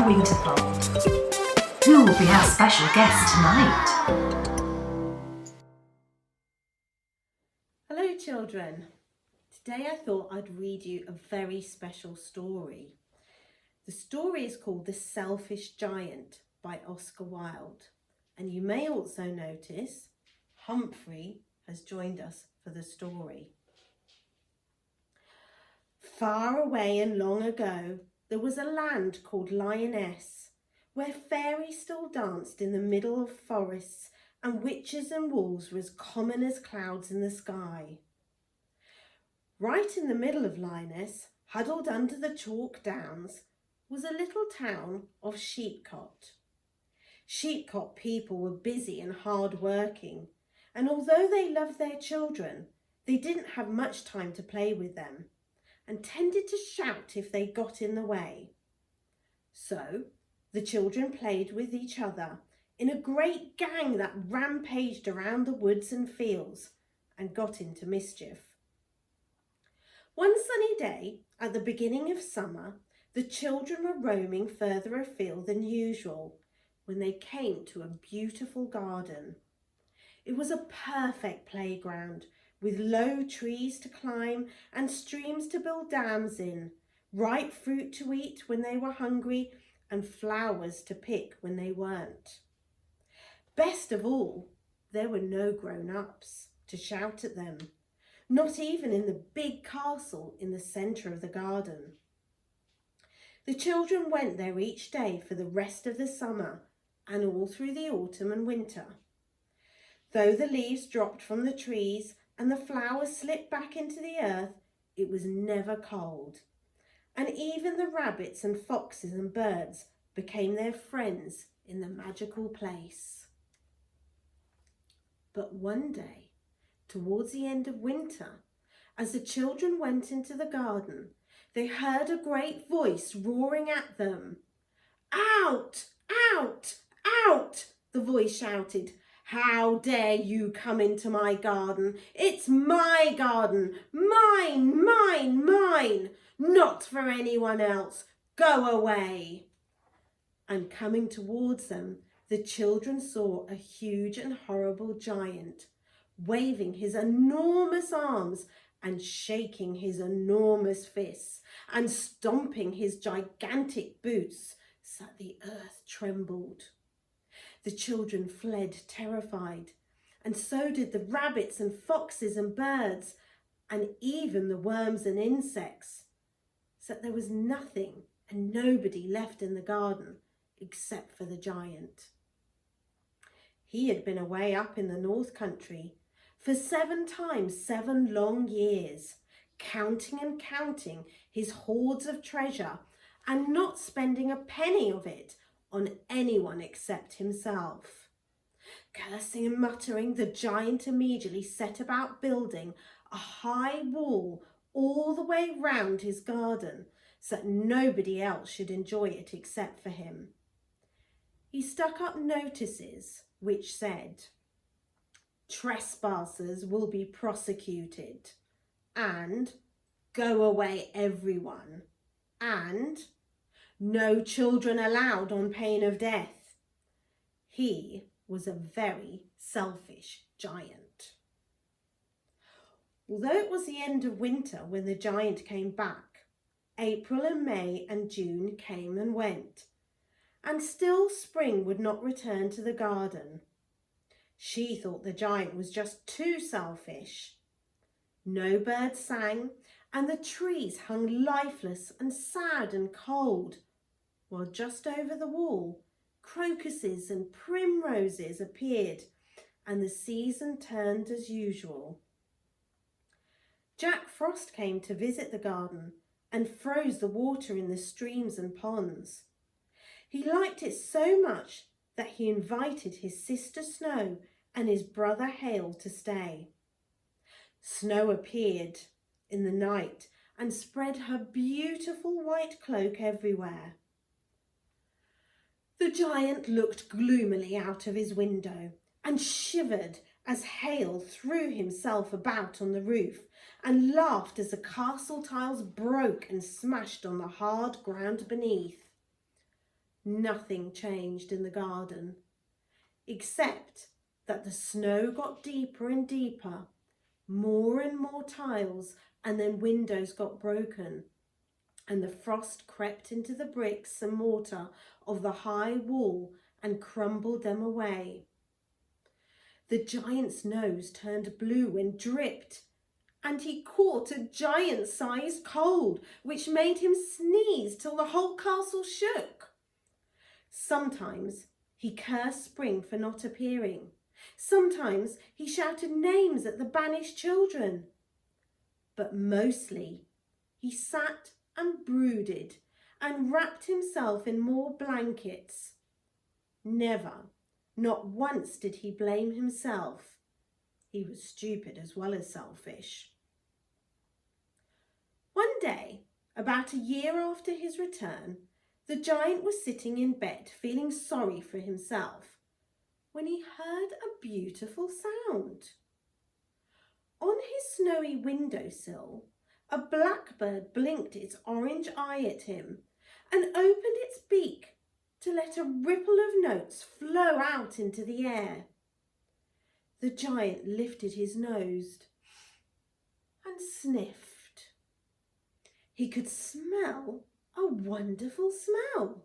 Winterfold. Who will be our special guest tonight? Hello children. Today I thought I'd read you a very special story. The story is called The Selfish Giant by Oscar Wilde. And you may also notice Humphrey has joined us for the story. Far away and long ago, there was a land called Lioness, where fairies still danced in the middle of forests and witches and wolves were as common as clouds in the sky. Right in the middle of Lioness, huddled under the chalk downs, was a little town of Sheepcot. Sheepcot people were busy and hard-working, and although they loved their children, they didn't have much time to play with them, and tended to shout if they got in the way. So the children played with each other in a great gang that rampaged around the woods and fields and got into mischief. One sunny day at the beginning of summer, the children were roaming further afield than usual when they came to a beautiful garden. It was a perfect playground with low trees to climb and streams to build dams in, ripe fruit to eat when they were hungry and flowers to pick when they weren't. Best of all, there were no grown-ups to shout at them, not even in the big castle in the centre of the garden. The children went there each day for the rest of the summer and all through the autumn and winter. Though the leaves dropped from the trees and the flowers slipped back into the earth, it was never cold. And even the rabbits and foxes and birds became their friends in the magical place. But one day, towards the end of winter, as the children went into the garden, they heard a great voice roaring at them. "Out! Out! Out!" the voice shouted. "How dare you come into my garden? It's my garden! Mine, mine, mine! Not for anyone else! Go away!" And coming towards them, the children saw a huge and horrible giant, waving his enormous arms and shaking his enormous fists and stomping his gigantic boots so that the earth trembled. The children fled terrified, and so did the rabbits and foxes and birds, and even the worms and insects, so that there was nothing and nobody left in the garden except for the giant. He had been away up in the North Country for 7 times 7 long years, counting and counting his hoards of treasure and not spending a penny of it on anyone except himself. Cursing and muttering, the giant immediately set about building a high wall all the way round his garden so that nobody else should enjoy it except for him. He stuck up notices which said, "Trespassers will be prosecuted," and "Go away everyone," and "No children allowed on pain of death." He was a very selfish giant. Although it was the end of winter when the giant came back, April and May and June came and went, and still spring would not return to the garden. She thought the giant was just too selfish. No birds sang, and the trees hung lifeless and sad and cold, while just over the wall, crocuses and primroses appeared, and the season turned as usual. Jack Frost came to visit the garden and froze the water in the streams and ponds. He liked it so much that he invited his sister Snow and his brother Hail to stay. Snow appeared in the night and spread her beautiful white cloak everywhere. The giant looked gloomily out of his window and shivered as Hail threw himself about on the roof and laughed as the castle tiles broke and smashed on the hard ground beneath. Nothing changed in the garden, except that the snow got deeper and deeper, more and more tiles, and then windows got broken, and the frost crept into the bricks and mortar of the high wall and crumbled them away. The giant's nose turned blue and dripped, and he caught a giant-sized cold, which made him sneeze till the whole castle shook. Sometimes he cursed spring for not appearing. Sometimes he shouted names at the banished children. But mostly he sat and brooded and wrapped himself in more blankets. Never, not once did he blame himself. He was stupid as well as selfish. One day, about a year after his return, the giant was sitting in bed feeling sorry for himself when he heard a beautiful sound. On his snowy windowsill, a blackbird blinked its orange eye at him and opened its beak to let a ripple of notes flow out into the air. The giant lifted his nose and sniffed. He could smell a wonderful smell,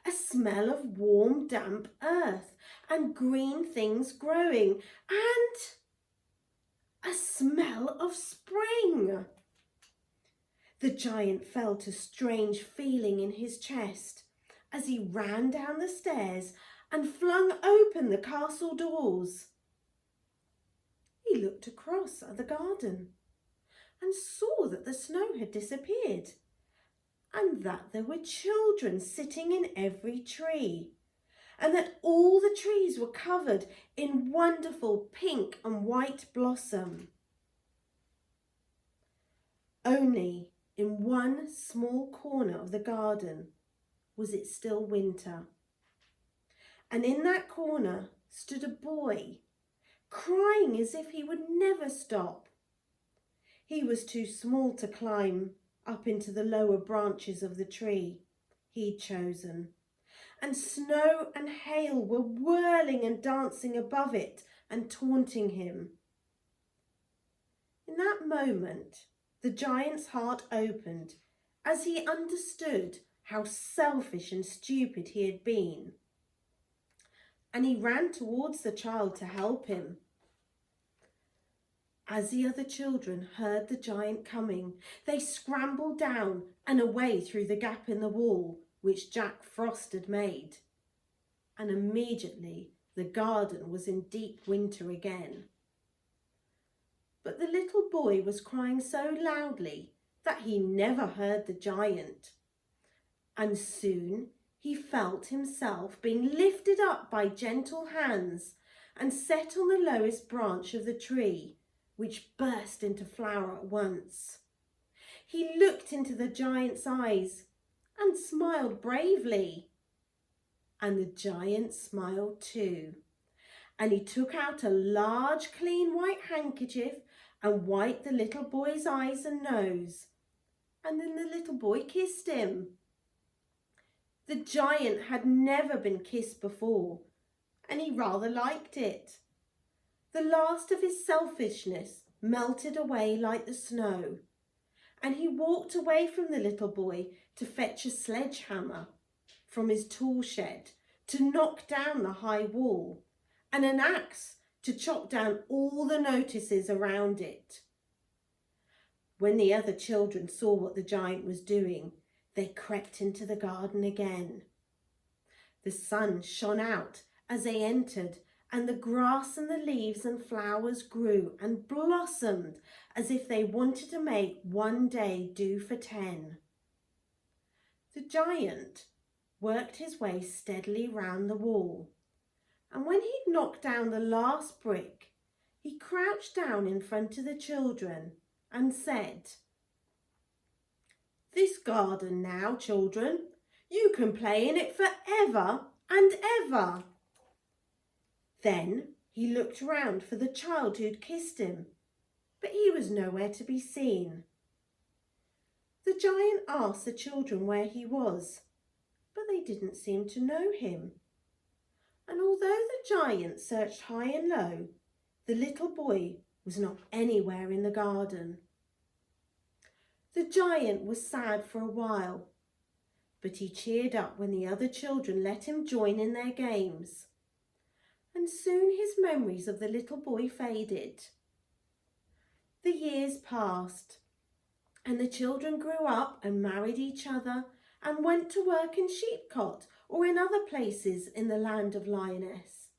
a smell of warm, damp earth and green things growing, and a smell of spring. The giant felt a strange feeling in his chest as he ran down the stairs and flung open the castle doors. He looked across at the garden and saw that the snow had disappeared and that there were children sitting in every tree, and that all the trees were covered in wonderful pink and white blossom. Only in one small corner of the garden was it still winter, and in that corner stood a boy, crying as if he would never stop. He was too small to climb up into the lower branches of the tree he'd chosen, and snow and hail were whirling and dancing above it and taunting him. In that moment, the giant's heart opened as he understood how selfish and stupid he had been, and he ran towards the child to help him. As the other children heard the giant coming, they scrambled down and away through the gap in the wall which Jack Frost had made, and immediately the garden was in deep winter again. But the little boy was crying so loudly that he never heard the giant, and soon he felt himself being lifted up by gentle hands and set on the lowest branch of the tree, which burst into flower at once. He looked into the giant's eyes and smiled bravely. And the giant smiled too, and he took out a large clean white handkerchief and wiped the little boy's eyes and nose, and then the little boy kissed him. The giant had never been kissed before, and he rather liked it. The last of his selfishness melted away like the snow, and he walked away from the little boy to fetch a sledgehammer from his tool shed to knock down the high wall, and an axe to chop down all the notices around it. When the other children saw what the giant was doing, they crept into the garden again. The sun shone out as they entered, and the grass and the leaves and flowers grew and blossomed as if they wanted to make one day do for 10. The giant worked his way steadily round the wall, and when he'd knocked down the last brick, he crouched down in front of the children and said, "This garden now, children, you can play in it forever and ever." Then he looked round for the child who'd kissed him, but he was nowhere to be seen. The giant asked the children where he was, but they didn't seem to know him. And although the giant searched high and low, the little boy was not anywhere in the garden. The giant was sad for a while, but he cheered up when the other children let him join in their games. And soon his memories of the little boy faded. The years passed, and the children grew up and married each other and went to work in Sheepcot or in other places in the land of Lioness.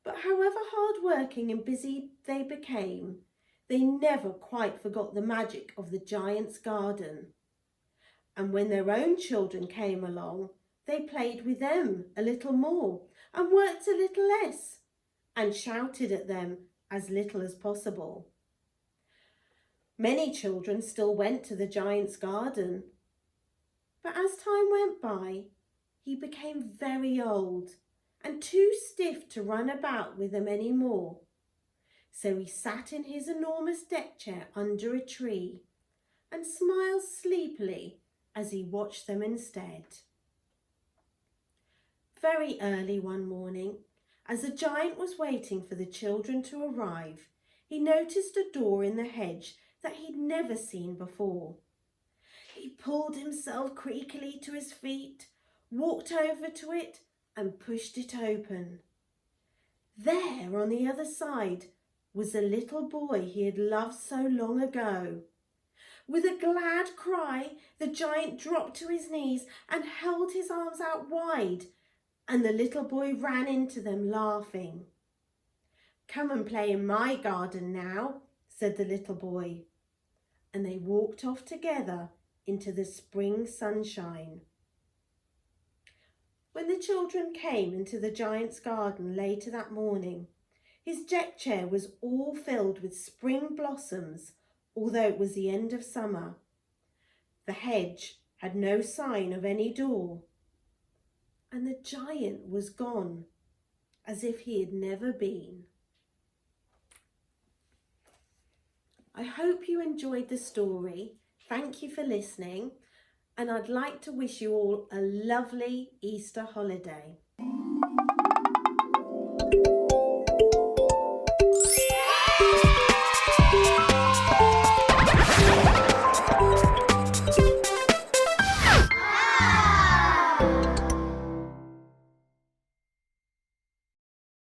But however hard-working and busy they became, they never quite forgot the magic of the giant's garden. And when their own children came along, they played with them a little more and worked a little less and shouted at them as little as possible. Many children still went to the giant's garden, but as time went by, he became very old and too stiff to run about with them any more. So he sat in his enormous deck chair under a tree and smiled sleepily as he watched them instead. Very early one morning, as the giant was waiting for the children to arrive, he noticed a door in the hedge that he'd never seen before. He pulled himself creakily to his feet, walked over to it and pushed it open. There on the other side was the little boy he had loved so long ago. With a glad cry, the giant dropped to his knees and held his arms out wide, and the little boy ran into them laughing. "Come and play in my garden now," said the little boy, and they walked off together into the spring sunshine. When the children came into the giant's garden later that morning, his deck chair was all filled with spring blossoms, although it was the end of summer. The hedge had no sign of any door, and the giant was gone, as if he had never been. I hope you enjoyed the story. Thank you for listening, and I'd like to wish you all a lovely Easter holiday.